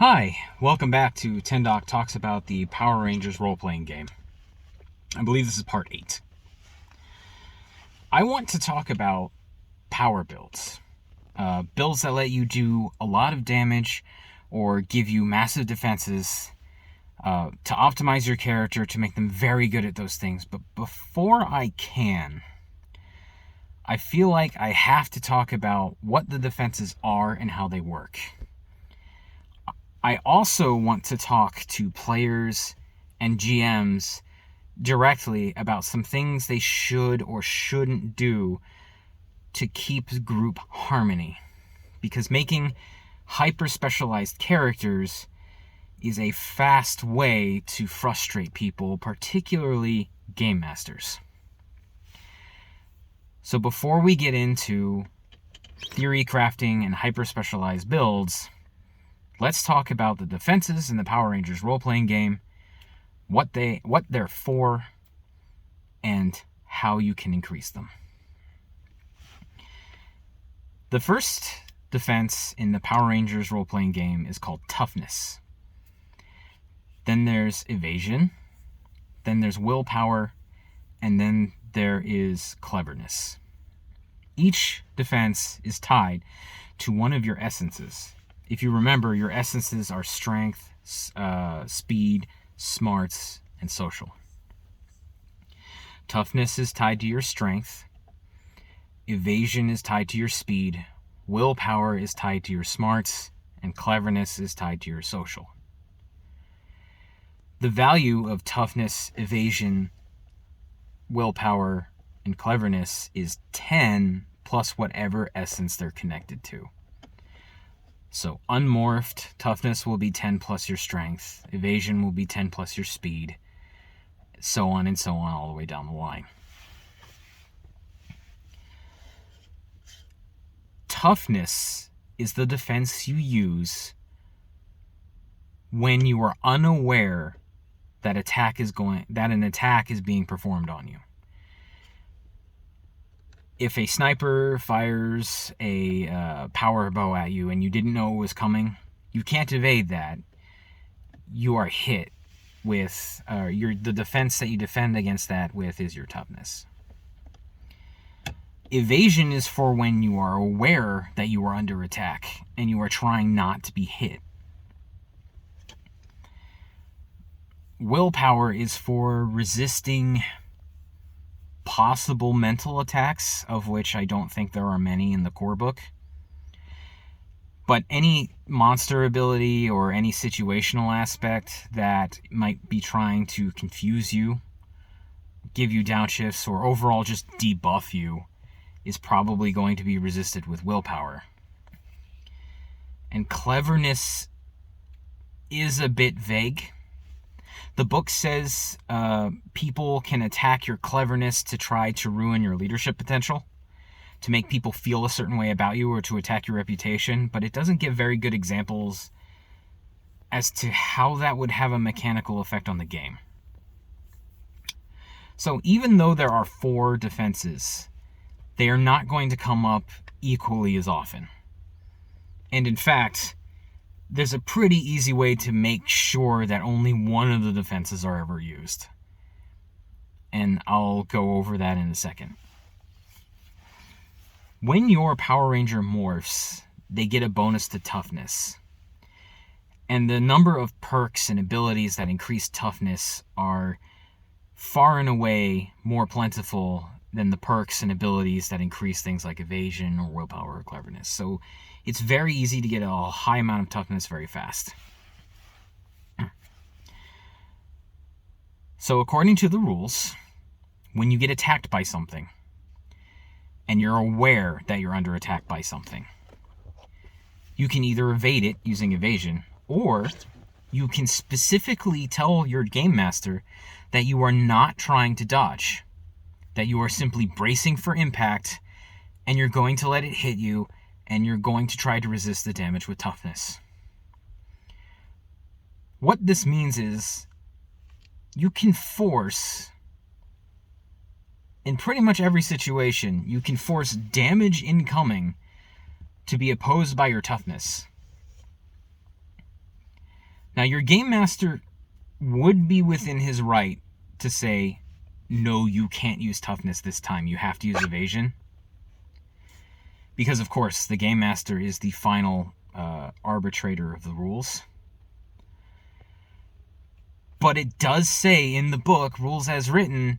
Hi, welcome back to Tendoc Talks About the Power Rangers role-playing game. I believe this is part 8. I want to talk about power builds. Builds that let you do a lot of damage or give you massive defenses to optimize your character to make them very good at those things. But before I can, I feel like I have to talk about what the defenses are and how they work. I also want to talk to players and GMs directly about some things they should or shouldn't do to keep group harmony. Because making hyper-specialized characters is a fast way to frustrate people, particularly game masters. So before we get into theory crafting and hyper-specialized builds, let's talk about the defenses in the Power Rangers role-playing game, what they're for, and how you can increase them. The first defense in the Power Rangers role-playing game is called toughness. Then there's evasion, then there's willpower, and then there is cleverness. Each defense is tied to one of your essences. If you remember, your essences are strength, speed, smarts, and social. Toughness is tied to your strength. Evasion is tied to your speed. Willpower is tied to your smarts. And cleverness is tied to your social. The value of toughness, evasion, willpower, and cleverness is 10 plus whatever essence they're connected to. So unmorphed, toughness will be 10 plus your strength, evasion will be 10 plus your speed, so on and so on all the way down the line. Toughness is the defense you use when you are unaware that an attack is being performed on you. If a sniper fires a power bow at you and you didn't know it was coming, you can't evade that. You are hit with the defense that you defend against that with is your toughness. Evasion is for when you are aware that you are under attack and you are trying not to be hit. Willpower is for resisting possible mental attacks, of which I don't think there are many in the core book. But any monster ability or any situational aspect that might be trying to confuse you, give you downshifts, or overall just debuff you is probably going to be resisted with willpower. And cleverness is a bit vague. The book says people can attack your cleverness to try to ruin your leadership potential, to make people feel a certain way about you, or to attack your reputation, but it doesn't give very good examples as to how that would have a mechanical effect on the game. So even though there are 4 defenses, they are not going to come up equally as often. And in fact, there's a pretty easy way to make sure that only one of the defenses are ever used. And I'll go over that in a second. When your Power Ranger morphs, they get a bonus to toughness. And the number of perks and abilities that increase toughness are far and away more plentiful than the perks and abilities that increase things like evasion or willpower or cleverness. So it's very easy to get a high amount of toughness very fast. So according to the rules, when you get attacked by something, and you're aware that you're under attack by something, you can either evade it using evasion, or you can specifically tell your game master that you are not trying to dodge, that you are simply bracing for impact, and you're going to let it hit you, and you're going to try to resist the damage with toughness. What this means is you can force, in pretty much every situation, you can force damage incoming to be opposed by your toughness. Now, your game master would be within his right to say, no, you can't use toughness this time. You have to use evasion. Because, of course, the game master is the final arbitrator of the rules. But it does say in the book, rules as written,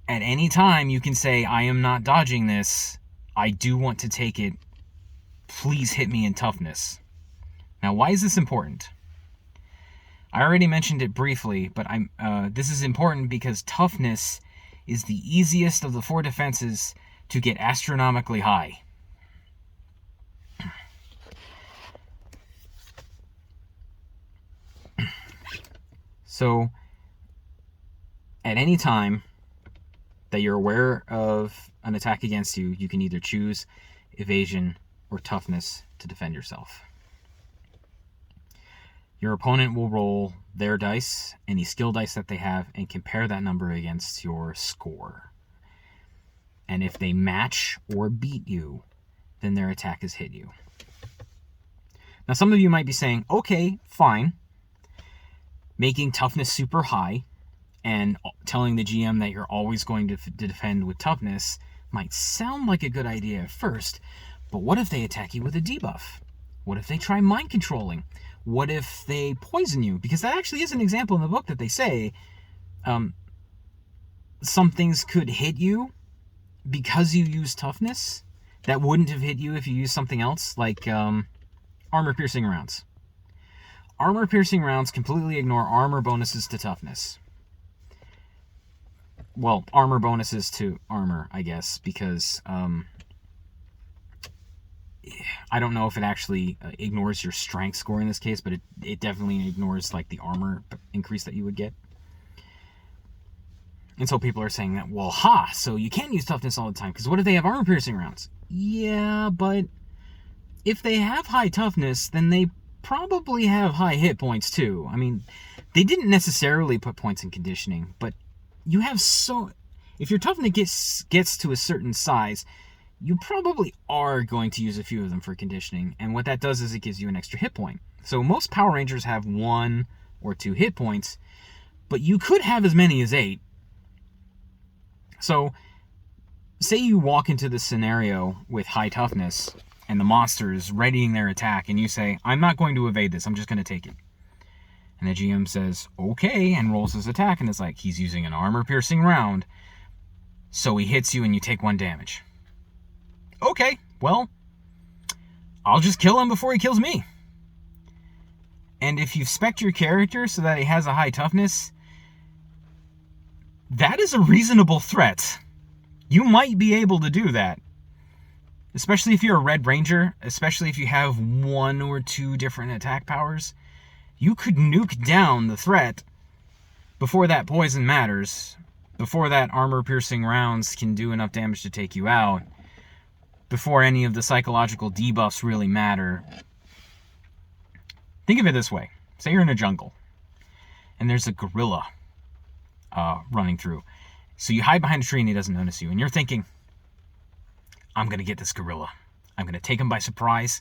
at any time you can say, I am not dodging this. I do want to take it. Please hit me in toughness. Now, why is this important? I already mentioned it briefly, but this is important because toughness is the easiest of the 4 defenses to get astronomically high. So, at any time that you're aware of an attack against you, you can either choose evasion or toughness to defend yourself. Your opponent will roll their dice, any skill dice that they have, and compare that number against your score. And if they match or beat you, then their attack has hit you. Now, some of you might be saying, okay, fine. Making toughness super high and telling the GM that you're always going to defend with toughness might sound like a good idea at first, but what if they attack you with a debuff? What if they try mind controlling? What if they poison you? Because that actually is an example in the book that they say some things could hit you because you use toughness that wouldn't have hit you if you used something else, like armor-piercing rounds. Armor-piercing rounds completely ignore armor bonuses to toughness. Well, armor bonuses to armor, I guess, because I don't know if it actually ignores your strength score in this case, but it definitely ignores like the armor increase that you would get. And so people are saying that, well, so you can't use toughness all the time, because what if they have armor-piercing rounds? Yeah, but if they have high toughness, then they probably have high hit points too. I mean, they didn't necessarily put points in conditioning, but you have if your toughness gets to a certain size, you probably are going to use a few of them for conditioning, and what that does is it gives you an extra hit point. So most Power Rangers have 1 or 2 hit points, but you could have as many as 8. So say you walk into this scenario with high toughness and the monster is readying their attack, and you say, I'm not going to evade this, I'm just going to take it. And the GM says, okay, and rolls his attack, and it's like, he's using an armor-piercing round, so he hits you and you take 1 damage. Okay, well, I'll just kill him before he kills me. And if you've spec'd your character so that he has a high toughness, that is a reasonable threat. You might be able to do that. Especially if you're a Red Ranger, especially if you have 1 or 2 different attack powers, you could nuke down the threat before that poison matters, before that armor-piercing rounds can do enough damage to take you out, before any of the psychological debuffs really matter. Think of it this way. Say you're in a jungle, and there's a gorilla running through. So you hide behind a tree and he doesn't notice you, and you're thinking, I'm going to get this gorilla. I'm going to take him by surprise,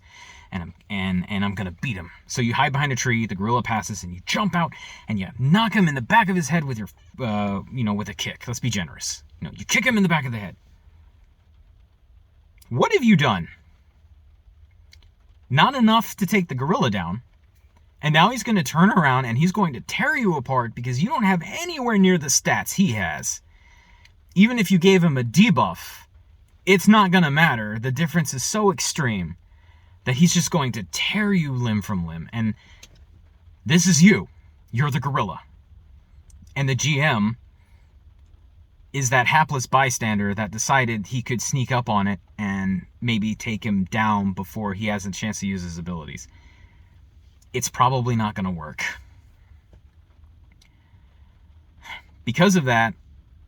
and I'm going to beat him. So you hide behind a tree, the gorilla passes, and you jump out, and you knock him in the back of his head with your, with a kick. Let's be generous. You kick him in the back of the head. What have you done? Not enough to take the gorilla down, and now he's going to turn around and he's going to tear you apart because you don't have anywhere near the stats he has. Even if you gave him a debuff, it's not going to matter. The difference is so extreme that he's just going to tear you limb from limb. And this is you. You're the gorilla. And the GM is that hapless bystander that decided he could sneak up on it and maybe take him down before he has a chance to use his abilities. It's probably not going to work. Because of that,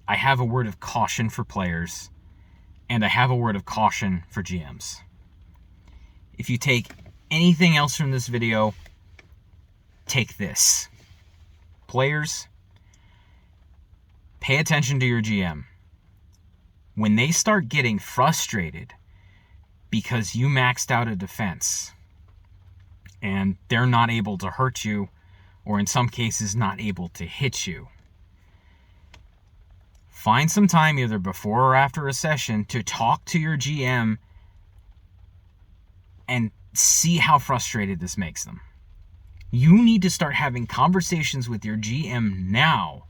I have a word of caution for players, and I have a word of caution for GMs. If you take anything else from this video, take this. Players, pay attention to your GM. When they start getting frustrated because you maxed out a defense and they're not able to hurt you, or in some cases not able to hit you. Find some time either before or after a session to talk to your GM and see how frustrated this makes them. You need to start having conversations with your GM now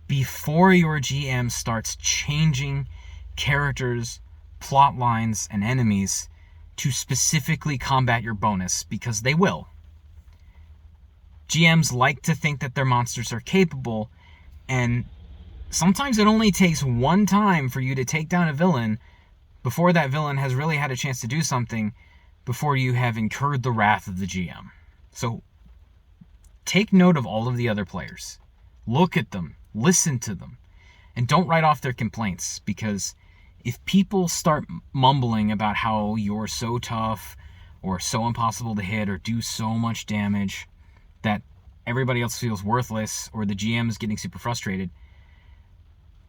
before your GM starts changing characters, plot lines, and enemies to specifically combat your bonus, because they will. GMs like to think that their monsters are capable, and sometimes it only takes one time for you to take down a villain before that villain has really had a chance to do something before you have incurred the wrath of the GM. So take note of all of the other players. Look at them, listen to them, and don't write off their complaints, because if people start mumbling about how you're so tough or so impossible to hit or do so much damage that everybody else feels worthless or the GM is getting super frustrated,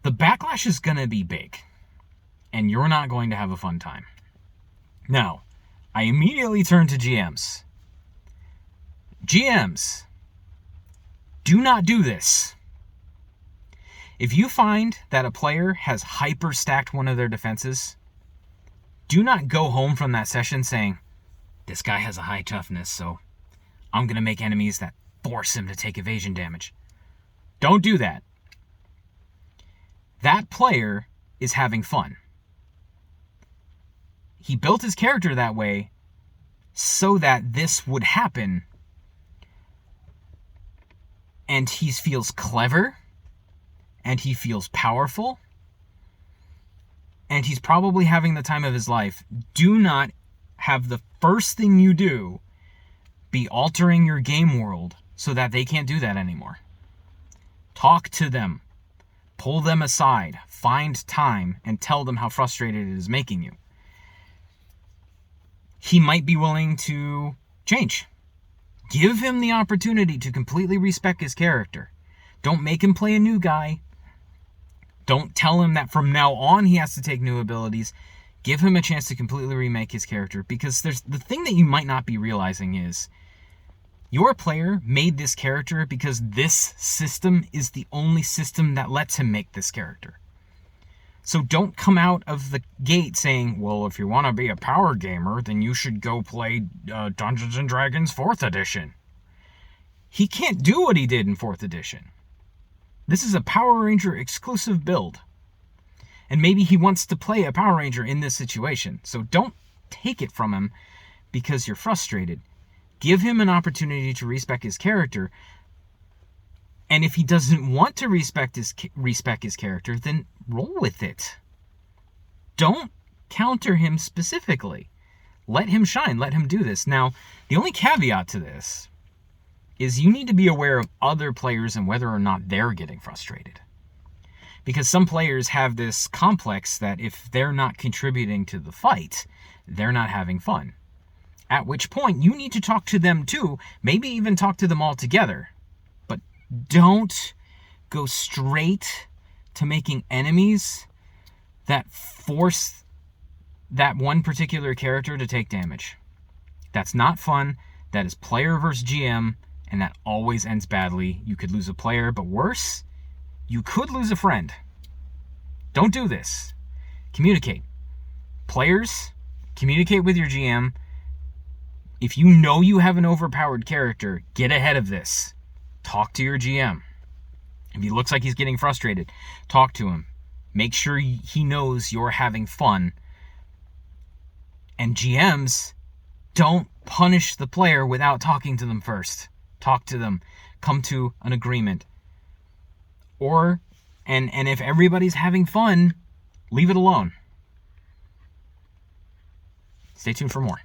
the backlash is going to be big, and you're not going to have a fun time. Now, I immediately turn to GMs. GMs, do not do this. If you find that a player has hyper-stacked one of their defenses, do not go home from that session saying, this guy has a high toughness, so I'm going to make enemies that force him to take evasion damage. Don't do that. That player is having fun. He built his character that way so that this would happen, and he feels clever, and he feels powerful, and he's probably having the time of his life. Do not have the first thing you do be altering your game world so that they can't do that anymore. Talk to them. Pull them aside. Find time and tell them how frustrated it is making you. He might be willing to change. Give him the opportunity to completely respec his character. Don't make him play a new guy. Don't tell him that from now on he has to take new abilities. Give him a chance to completely remake his character, because there's the thing that you might not be realizing is your player made this character because this system is the only system that lets him make this character. So don't come out of the gate saying, well, if you want to be a power gamer, then you should go play Dungeons & Dragons 4th edition. He can't do what he did in 4th edition. This is a Power Ranger exclusive build. And maybe he wants to play a Power Ranger in this situation. So don't take it from him because you're frustrated. Give him an opportunity to respec his character. And if he doesn't want to respec his character, then roll with it. Don't counter him specifically. Let him shine. Let him do this. Now, the only caveat to this is you need to be aware of other players and whether or not they're getting frustrated. Because some players have this complex that if they're not contributing to the fight, they're not having fun. At which point, you need to talk to them too, maybe even talk to them all together. But don't go straight to making enemies that force that one particular character to take damage. That's not fun. That is player versus GM, and that always ends badly. You could lose a player, but worse, you could lose a friend. Don't do this. Communicate. Players, communicate with your GM. If you know you have an overpowered character, get ahead of this. Talk to your GM. If he looks like he's getting frustrated, talk to him. Make sure he knows you're having fun. And GMs, don't punish the player without talking to them first. Talk to them. Come to an agreement. And if everybody's having fun, leave it alone. Stay tuned for more.